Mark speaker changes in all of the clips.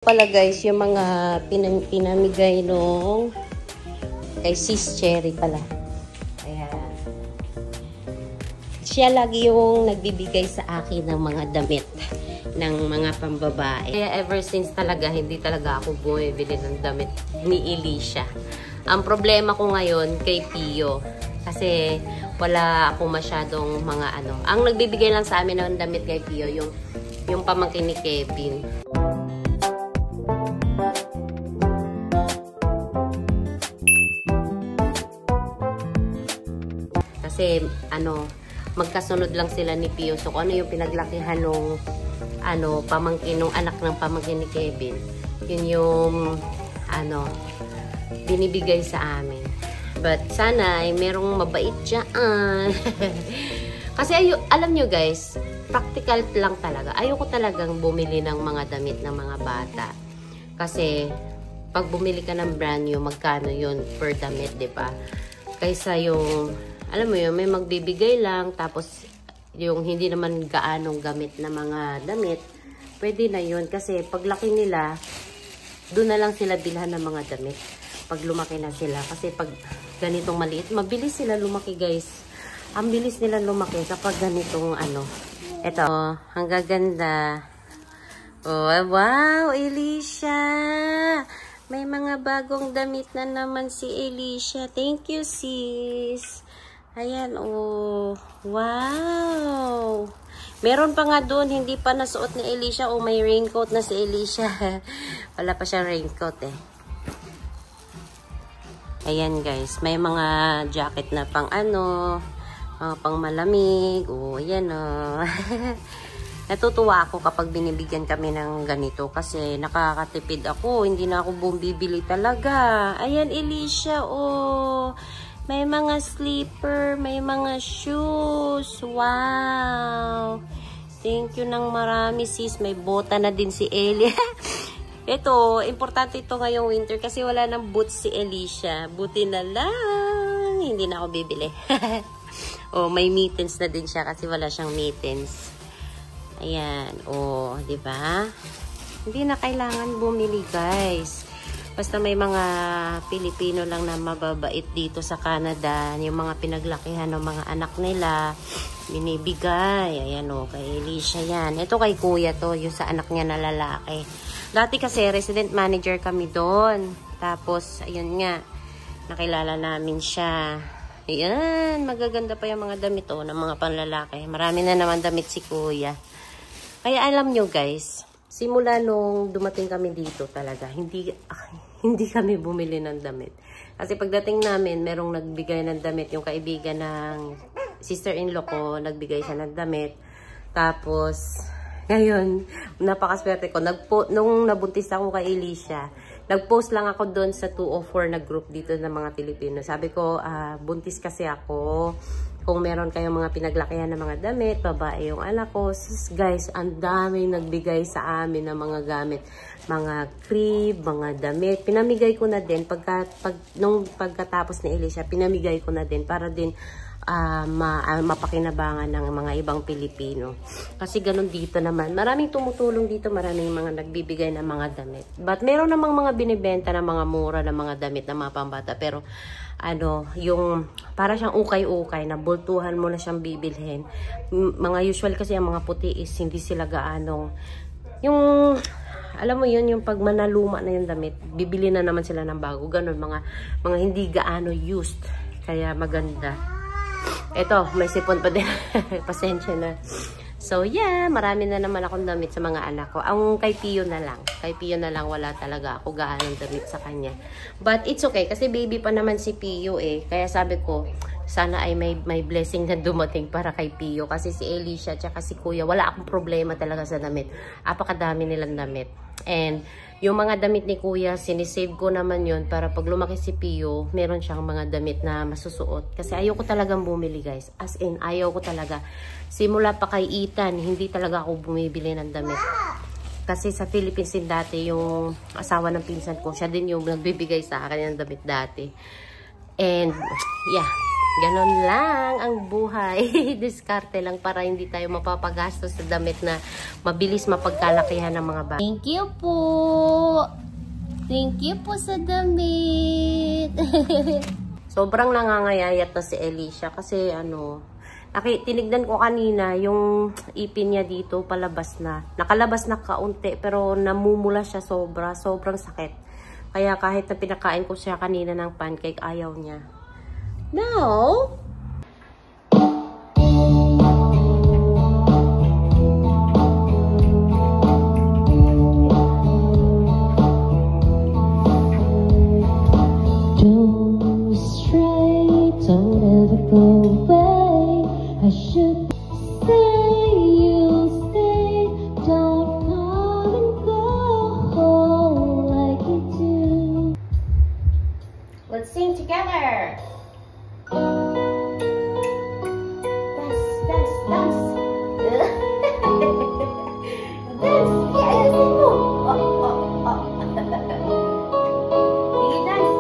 Speaker 1: Pala guys, yung mga pinamigay nung kay Sis Cherry pala. Ayan. Siya lagi yung nagbibigay sa akin ng mga damit ng mga pambabae. Kaya ever since talaga, hindi talaga ako bumibili ng damit ni Elisha. Ang problema ko ngayon kay Pio. Kasi wala ako masyadong mga ano. Ang nagbibigay lang sa amin ng damit kay Pio, yung pamangkin ni Kevin. Kasi magkasunod lang sila ni Pio. So kung ano yung pinaglakihan nung pamangkin, nung anak ng pamangkin ni Kevin, yun yung binibigay sa amin. But sana ay merong mabait dyan. Kasi alam nyo guys, practical lang talaga. Ayoko talagang bumili ng mga damit ng mga bata. Kasi pag bumili ka ng brand new, magkano yun per damit, diba? Kaysa yung alam mo yun, may magbibigay lang, tapos yung hindi naman gaanong gamit na mga damit, pwede na yun. Kasi paglaki nila, doon na lang sila bilhan ng mga damit. Pag lumaki na sila. Kasi pag ganitong maliit, mabilis sila lumaki guys. Ang bilis nila lumaki kapag ganitong Eto, ang gaganda. Oh, wow, Elisha! May mga bagong damit na naman si Elisha. Thank you, sis. Ayan, oh. Wow! Meron pa nga doon, hindi pa nasuot ni Elisha. Oh, may raincoat na si Elisha. Wala pa siyang raincoat eh. Ayan guys, may mga jacket na pang pang malamig. Oh, ayan oh. Natutuwa ako kapag binibigyan kami ng ganito kasi nakakatipid ako. Hindi na ako bumibili talaga. Ayan, Elisha, oh. May mga slipper, may mga shoes. Wow! Thank you ng marami, sis. May bota na din si Eli. Ito, importante ito ngayong winter kasi wala ng boots si Elisha. Buti na lang. Hindi na ako bibili. Oh, may mittens na din siya kasi wala siyang mittens. Ayan. Oh, di ba? Hindi na kailangan bumili, guys. Basta may mga Pilipino lang na mababait dito sa Canada, yung mga pinaglakihan ng mga anak nila, binibigay. Ayan o, kay Elisha yan. Ito kay kuya to, yung sa anak niya na lalaki. Dati kasi resident manager kami doon. Tapos, ayun nga, nakilala namin siya. Ayan, magaganda pa yung mga damit o, ng mga panlalaki. Marami na naman damit si kuya. Kaya alam nyo guys, simula nung dumating kami dito talaga, hindi kami bumili ng damit. Kasi pagdating namin, merong nagbigay ng damit. Yung kaibigan ng sister-in-law ko, nagbigay siya ng damit. Tapos, ngayon, napakaswerte ko. Nung nabuntis ako kay Elisha, nag-post lang ako doon sa 204 na group dito ng mga Pilipino. Sabi ko, buntis kasi ako. Kung meron kayong mga pinaglakihan ng mga damit, babae yung anak ko. Sis, guys, ang daming nagbigay sa amin ng mga gamit. Mga crib, mga damit. Pinamigay ko na din. Nung pagkatapos ni Elisha, pinamigay ko na din para din mapakinabangan ng mga ibang Pilipino. Kasi ganun dito naman. Maraming tumutulong dito. Maraming mga nagbibigay ng mga damit. But meron namang mga binibenta ng mga mura ng mga damit ng mga pambata. Pero yung para siyang ukay-ukay na bultuhan mo na siyang bibilhin. Mga usual kasi ang mga puti is hindi sila gaanong yung alam mo yun, yung pag manaluma na yung damit, bibili na naman sila ng bago. Ganun, mga hindi gaano used. Kaya maganda. Ito, may sipon pa din. Pasensya na. So, yeah, marami na naman akong damit sa mga anak ko. Ang kay Pio na lang. Kay Pio na lang, wala talaga ako gaanong damit sa kanya. But it's okay, kasi baby pa naman si Pio eh. Kaya sabi ko, sana ay may blessing na dumating para kay Pio. Kasi si Elisha at si kuya, wala akong problema talaga sa damit. Apakadami nilang damit. And yung mga damit ni kuya, sinisave ko naman yun para pag lumaki si Pio, meron siyang mga damit na masusuot. Kasi ayoko talagang bumili guys. As in, ayaw ko talaga. Simula pa kay Ethan, hindi talaga ako bumibili ng damit. Kasi sa Philippines din dati, yung asawa ng pinsan ko, siya din yung nagbibigay sa akin ng damit dati. And, yeah. Ganon lang ang buhay. Diskarte lang para hindi tayo mapapagastos sa damit na mabilis mapagkalakihan ng mga bata. Thank you po! Thank you po sa damit! Sobrang nangangayayat na si Alicia kasi tinignan ko kanina yung ipin niya dito palabas na. Nakalabas na kaunti pero namumula siya sobrang sakit. Kaya kahit na pinakain ko siya kanina ng pancake, ayaw niya. No!
Speaker 2: Don't stray, don't ever go away. I should say you'll stay. Don't come and go like you do.
Speaker 1: Let's sing together! Dance! Dance! Yes! Oh.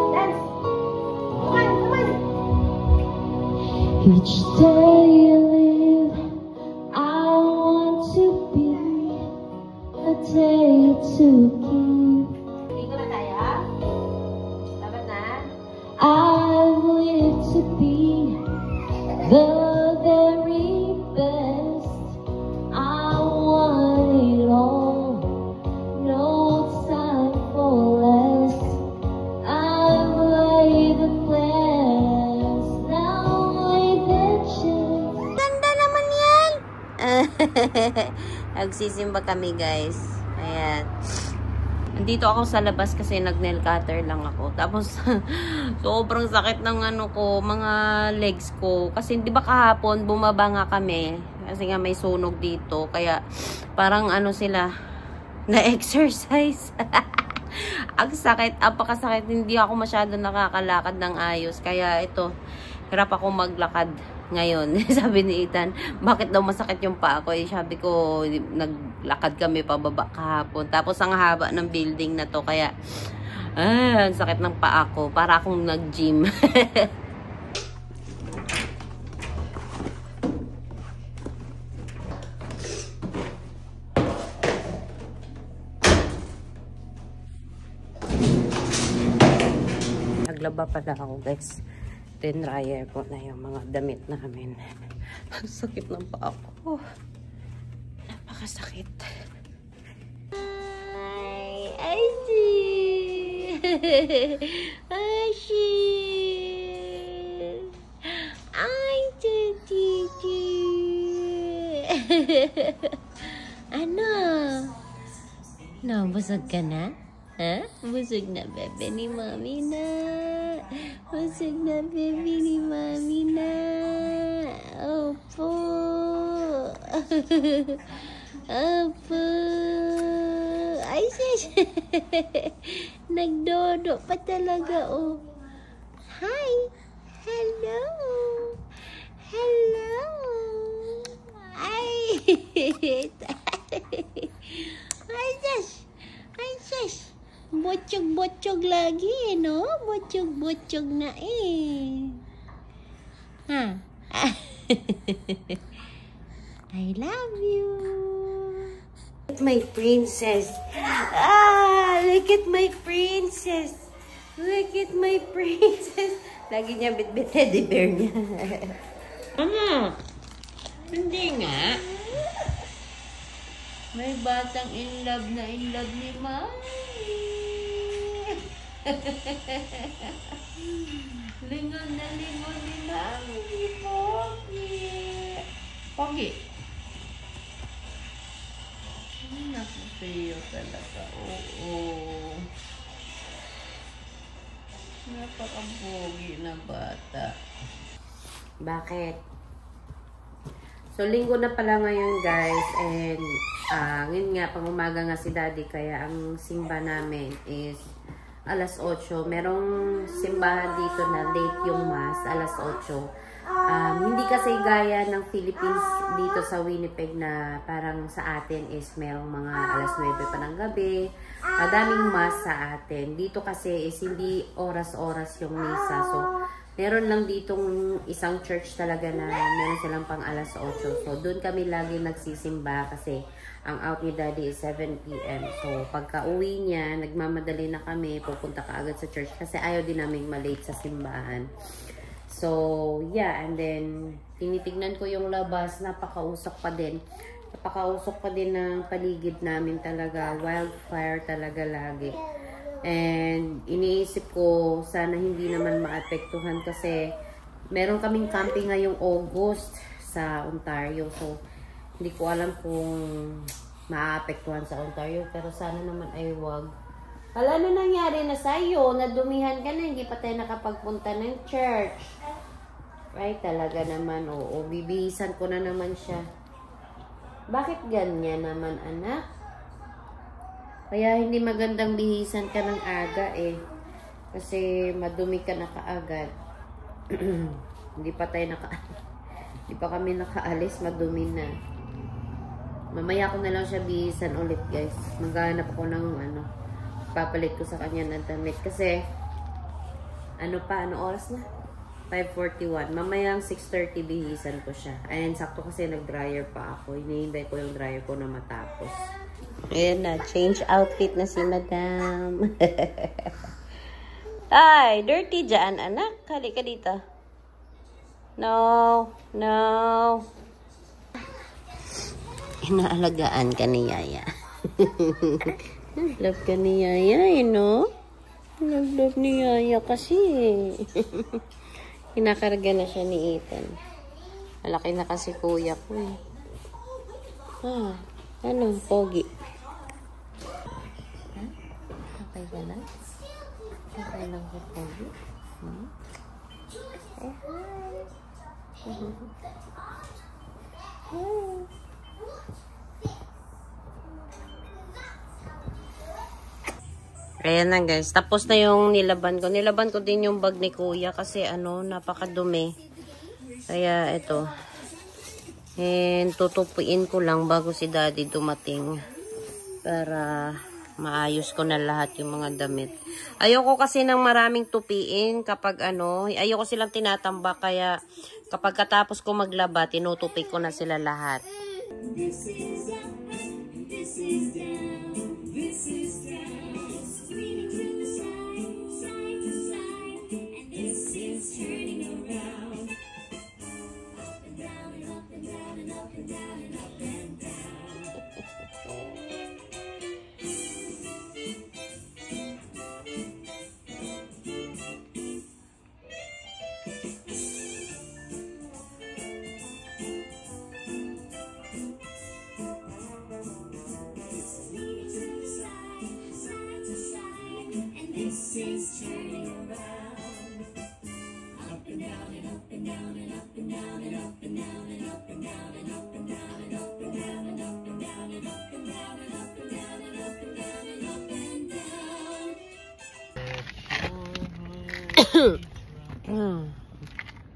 Speaker 1: Dance! Come on!
Speaker 2: Each day you live, I want to be a day to keep.
Speaker 1: Ligo na tayo? Dapat na?
Speaker 2: I live to be the very best. I want it all, no time for less. I've laid the plans, now lay the chance.
Speaker 1: Ganda naman yan! Nagsisimba kami guys. Ayan. Nandito ako sa labas kasi nag-nail cutter lang ako. Tapos, sobrang sakit ng mga legs ko. Kasi, di ba kahapon, bumaba nga kami. Kasi nga may sunog dito. Kaya, parang sila, na-exercise. Ang sakit, apakasakit. Hindi ako masyado nakakalakad ng ayos. Kaya, ito, hirap ako maglakad ngayon. Sabi ni Ethan, bakit daw masakit yung paa ko? Sabi ko, naglakad kami pababa kahapon. Tapos ang haba ng building na to. Kaya, ang sakit ng paa ko. Para akong nag-gym. Naglaba pala ako guys. Dryer ko na yung mga damit namin. Ang sakit ng paa ko. Napakasakit. Ay, ano? No, busog ka na? Ha? Busog na bebe ni mami na. Busog na bebe ni mami na. Opo. Opo. Ay, sis. Nagdodo pa talaga, oh. Hi. Hello. Hello. Ay. Ay, sis. Ay, sis. Botsyog-botsyog lagi, no? Botsyog-botsyog na, Ha? I love you. Look at my princess. Look at my princess. Look at my princess. Lagi niya bit-bit teddy bear niya. Hindi nga. May batang in love ni Mami. Lingon na lingon ni Mami ni Pogi. Pogi. Naku, talaga. Oo. Napaka-pogi na bata. Bakit? So, linggo na pala ngayon guys. And, ngayon nga, pang umaga nga si Daddy. Kaya ang simba namin is alas 8. Merong simbahan dito na late yung mass, alas 8. Hindi kasi gaya ng Philippines dito sa Winnipeg na parang sa atin is merong mga alas 9 pa ng gabi. Madaming mass sa atin. Dito kasi is hindi oras-oras yung misa. So, meron lang ditong isang church talaga na meron silang pang alas 8. So, doon kami lagi nagsisimba kasi ang out ni Daddy is 7 p.m. So, pagka uwi niya, nagmamadali na kami, pupunta ka agad sa church kasi ayaw din namin malate sa simbahan. So, yeah, and then, tinitignan ko yung labas, napakausok pa din. Napakausok pa din ng paligid namin talaga, wildfire talaga lagi. And, iniisip ko, sana hindi naman maapektuhan kasi meron kaming camping ngayong August sa Ontario. So, hindi ko alam kung maapektuhan sa Ontario, pero sana naman ay wag. Wala na nangyari na sa'yo, nadumihan ka na, hindi pa tayo nakapagpunta ng church. Right, talaga naman, oo, bibihisan ko na naman siya. Bakit ganyan naman, anak? Kaya hindi magandang bihisan ka ng aga eh. Kasi madumi ka na kaagad. Hindi pa kami nakaalis, madumi na. Mamaya ko na lang siya bihisan ulit, guys. Maghanap ako ng papalit ko sa kanya ng damit. Kasi, ano oras na? 5:41. Mamayang 6:30 bihisan ko siya. Ayan, sakto kasi nag-dryer pa ako. Hinihintay ko yung dryer ko na matapos. Ayan na, change outfit na si Madam. Ay, dirty dyan, anak. Hali ka dito. No. Inaalagaan ka ni Yaya. Love ka ni Yaya, Love ni Yaya kasi. Kinakarga na siya ni Ethan. Malaki na kasi kuya ko eh. Pogi. Okay ka na? Okay lang ko, pogi. Say hi. Ayan na guys. Tapos na yung nilaban ko. Nilaban ko din yung bag ni kuya kasi napakadumi. Kaya ito. And tutupuin ko lang bago si Daddy dumating. Para maayos ko na lahat yung mga damit. Ayoko kasi ng maraming tupiin kapag ayoko silang tinatambak. Kaya kapag katapos ko maglaba, tinutupi ko na sila lahat. This is down, this is down, this is down.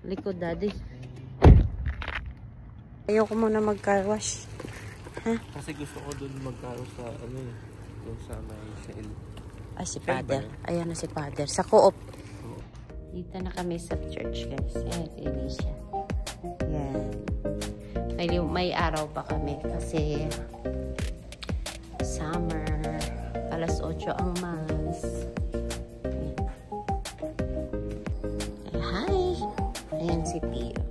Speaker 1: Likod, Daddy. Ayoko muna mag-car wash.
Speaker 3: Kasi gusto ko dun mag-car wash sa dun sa may Shell.
Speaker 1: Ay, si Father. Ayan na si Father. Sa Co-op. Dito na kami sa church, guys. Ayan, si Alicia. Yan. May araw pa kami kasi summer. Alas 8 ang mass. Hi! Ayan si Pio.